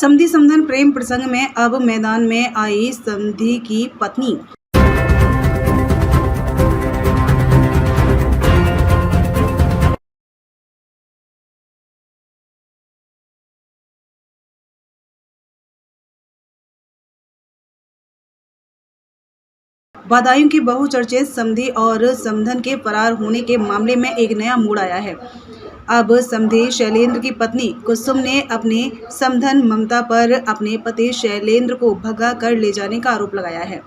समधी समधन प्रेम प्रसंग में अब मैदान में आई समधी की पत्नी। बदायूं की बहुचर्चित समधी और समधन के फरार होने के मामले में एक नया मोड़ आया है। अब समधी शैलेंद्र की पत्नी कुसुम ने अपने समधन ममता पर अपने पति शैलेंद्र को भगा कर ले जाने का आरोप लगाया है।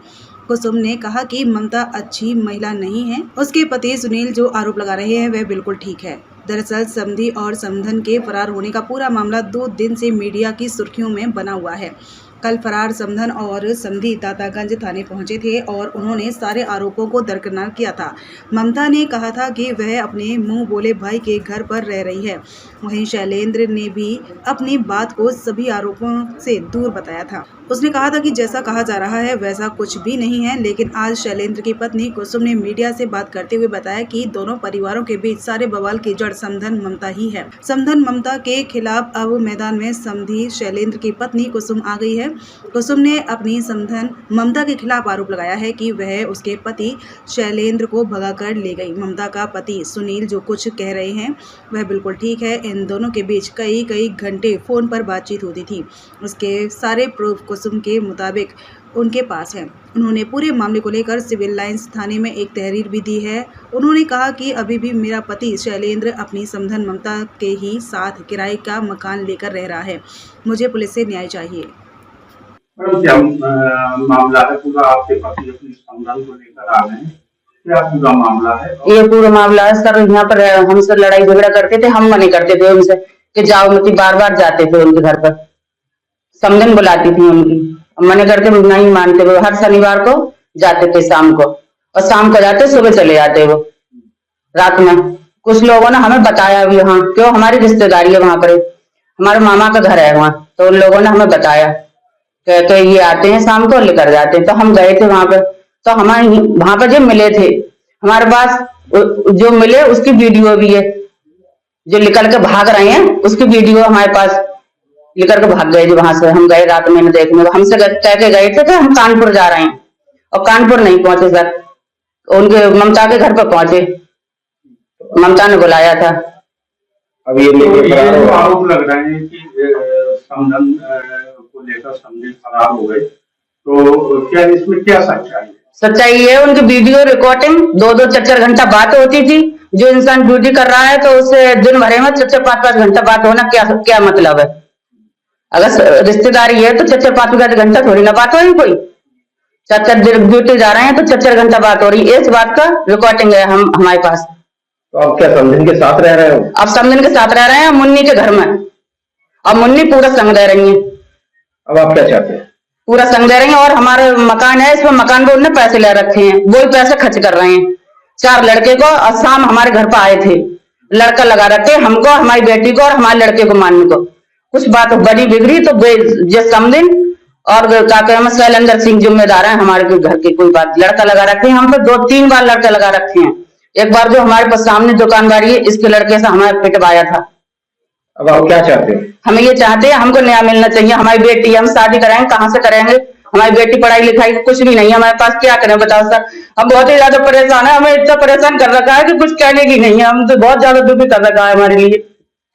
कुसुम ने कहा कि ममता अच्छी महिला नहीं है। उसके पति सुनील जो आरोप लगा रहे हैं वह बिल्कुल ठीक है। दरअसल समधी और समधन के फरार होने का पूरा मामला 2 दिन से मीडिया की सुर्खियों में बना हुआ है। कल फरार समधन और समधी दातागंज थाने पहुंचे थे और उन्होंने सारे आरोपों को दरकिनार किया था। ममता ने कहा था कि वह अपने मुंह बोले भाई के घर पर रह रही है। वहीं शैलेंद्र ने भी अपनी बात को सभी आरोपों से दूर बताया था। उसने कहा था कि जैसा कहा जा रहा है वैसा कुछ भी नहीं है। लेकिन आज शैलेंद्र की पत्नी कुसुम ने मीडिया से बात करते हुए बताया कि दोनों परिवारों के बीच सारे बवाल की जड़ समधन ममता ही है। समधन ममता के खिलाफ अब मैदान में समधी शैलेंद्र की पत्नी कुसुम आ गई है। कुसुम ने अपनी समधन ममता के खिलाफ आरोप लगाया है कि वह उसके पति शैलेंद्र को भगाकर ले गई। ममता का पति सुनील जो कुछ कह रहे हैं वह बिल्कुल ठीक है। इन दोनों के बीच कई घंटे फोन पर बातचीत होती थी। उसके सारे प्रूफ कुसुम के मुताबिक उनके पास है। उन्होंने पूरे मामले को लेकर सिविल लाइंस थाने में एक तहरीर भी दी है। उन्होंने कहा कि अभी भी मेरा पति शैलेंद्र अपनी समधन ममता के ही साथ किराए का मकान लेकर रह रहा है। मुझे पुलिस से न्याय चाहिए। क्या मामला है पूरा? आपके पति अपनी समधन को लेकर आ गए, क्या पूरा मामला है? ये पूरा मामला है सर। यहाँ पर हमसे लड़ाई झगड़ा करते थे, हम मना करते थे उनसे कि जाओ मत। बार जाते थे उनके घर पर, समधन बुलाती थी उनकी, मना करते नहीं मानते। वो हर शनिवार को जाते थे शाम को, और शाम को जाते सुबह चले जाते वो रात में। कुछ लोगों ने हमें बताया भी, हाँ क्यों हमारी रिश्तेदारी है वहां पर, हमारे मामा का घर है वहाँ, तो उन लोगों ने हमें बताया कहते ये आते हैं शाम को लेकर जाते हैं। तो हम गए थे वहां पर, तो हमारे वहां पर जो मिले थे हमारे पास, जो मिले उसकी वीडियो भी है। जो निकल के भाग रहे हैं उसकी वीडियो हमारे पास, लेकर के भाग गए। जो वहां से हम गए रात में देखने, हमसे कह के गए थे कि हम कानपुर जा रहे हैं, और कानपुर नहीं पहुंचे सर। उनके ममता के घर पर पहुंचे, ममता ने बुलाया था। अब ये आरोप लग रहे हैं कि समधन को लेकर समधी फरार हो गए, तो क्या इसमें क्या सच्चाई है? सच्चाई है उनकी वीडियो रिकॉर्डिंग 2-2 4-4 घंटा बात होती थी। जो इंसान ड्यूटी कर रहा है तो उससे दिन भर में 4-4 5-5 घंटा बात होना क्या मतलब है? अगर रिश्तेदारी है तो 4-4 5-5 घंटा थोड़ी ना बात हो रही। कोई 4-4 दिन ड्यूटी जा रहे हैं तो 4-4 घंटा बात हो रही है। इस बात का रिकॉर्डिंग है हमारे पास। तो आप क्या समधन के साथ रह रहे हो? अब समधन के साथ रह रहे हैं मुन्नी के घर में, अब मुन्नी पूरा संग दे रही है। अब आप क्या चाहते हैं? पूरा संग दे रही है। और हमारे मकान है, इसमें मकान पे उन्होंने पैसे ले रखे हैं, वही पैसे खर्च कर रहे हैं। 4 लड़के को और शाम हमारे घर पर आए थे, लड़का लगा रखे हमको, हमारी बेटी को और हमारे लड़के को मारने को। कुछ बात बड़ी बिगड़ी तो जिस समधन और शैलेंद्र सिंह जिम्मेदार है हमारे घर की। कोई बात लड़का लगा रखे हैं हम पे, 2-3 बार लड़का लगा रखे हैं। एक बार जो हमारे पास सामने दुकानदारी है इसके लड़के से हमें पिटवाया था। अब आप क्या चाहते हैं? हमें ये चाहते हैं हमको न्याय मिलना चाहिए। हमारी बेटी, हम शादी कराएंगे कहाँ से करेंगे? हमारी बेटी पढ़ाई लिखाई कुछ भी नहीं है हमारे पास, क्या करें बताओ सर। हम बहुत ही ज्यादा परेशान है, हमें इतना परेशान कर रखा है कि कुछ कहने की नहीं है। हम तो बहुत ज्यादा दुखी कर रखा है हमारे लिए।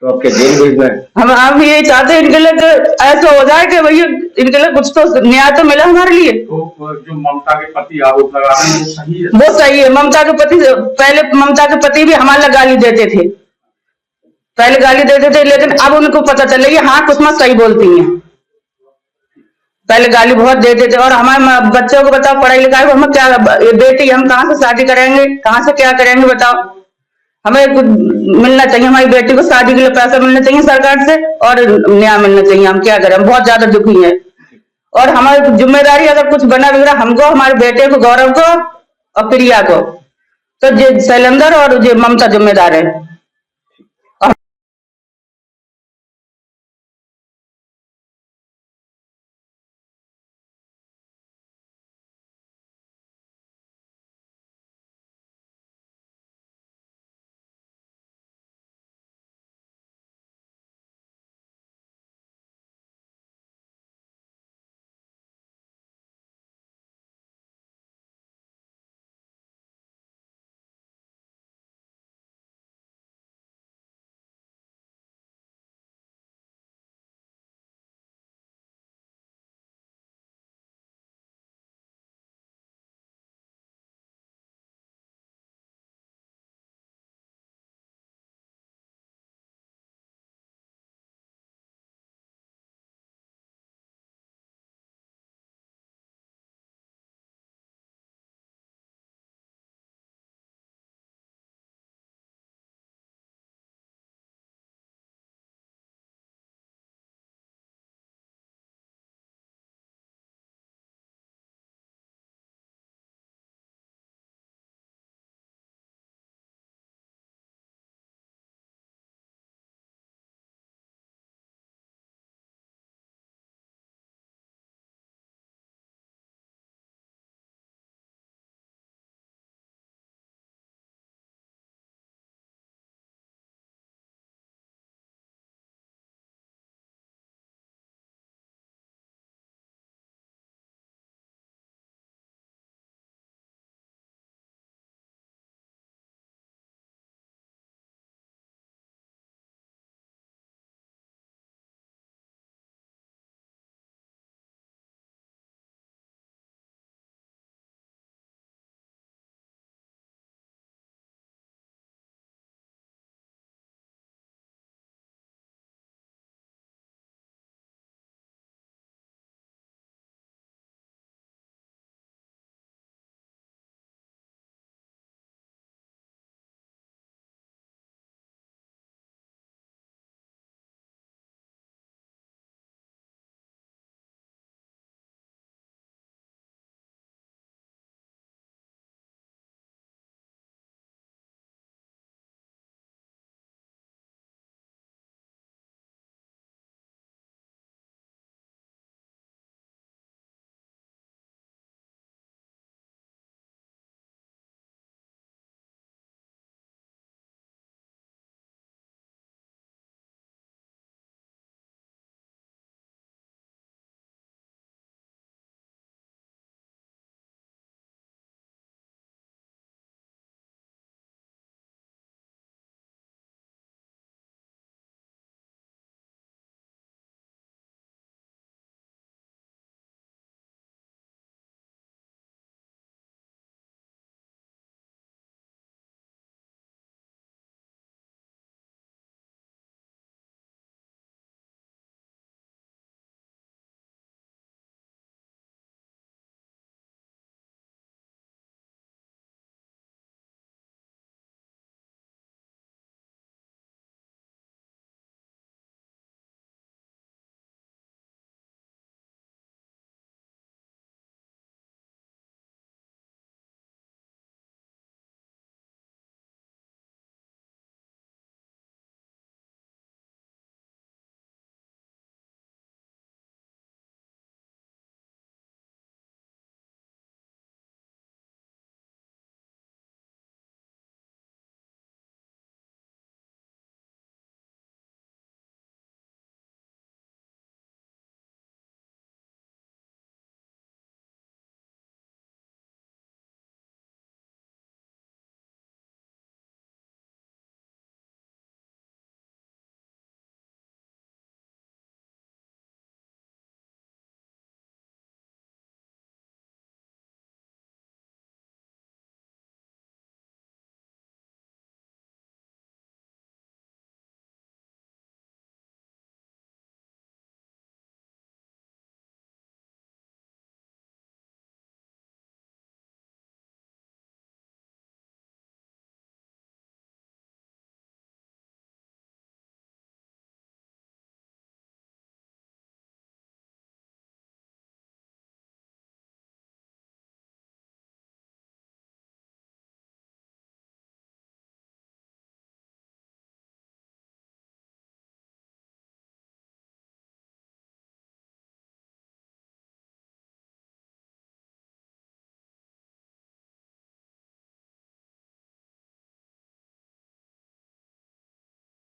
तो आपके जेल भेजना है? हम ये चाहते हैं इनके लिए तो ऐसा हो जाए कि भैया इनके लिए कुछ तो न्याय तो मिले हमारे लिए। तो जो ममता के पति आरोप लगा रहे हैं वो सही है? वो सही है। ममता के पति, पहले ममता के पति भी हमारे गाली देते थे, पहले गाली देते थे, लेकिन अब उनको पता चल रही है हाँ कुसुम सही बोलती हैं। पहले गाली बहुत देते थे। और हमारे बच्चों को बताओ पढ़ाई लिखाई को, हम क्या बेटी, हम कहाँ से शादी करेंगे, कहाँ से क्या करेंगे बताओ। हमें मिलना चाहिए, हमारी बेटी को शादी के लिए पैसा मिलना चाहिए सरकार से, और न्याय मिलना चाहिए। हम क्या करें, हम बहुत ज्यादा दुखी हैं। और हमारी जिम्मेदारी अगर कुछ बना बिगड़ा हमको, हमारे बेटे को, गौरव को और प्रिया को, तो शैलेंद्र और ममता जिम्मेदार है।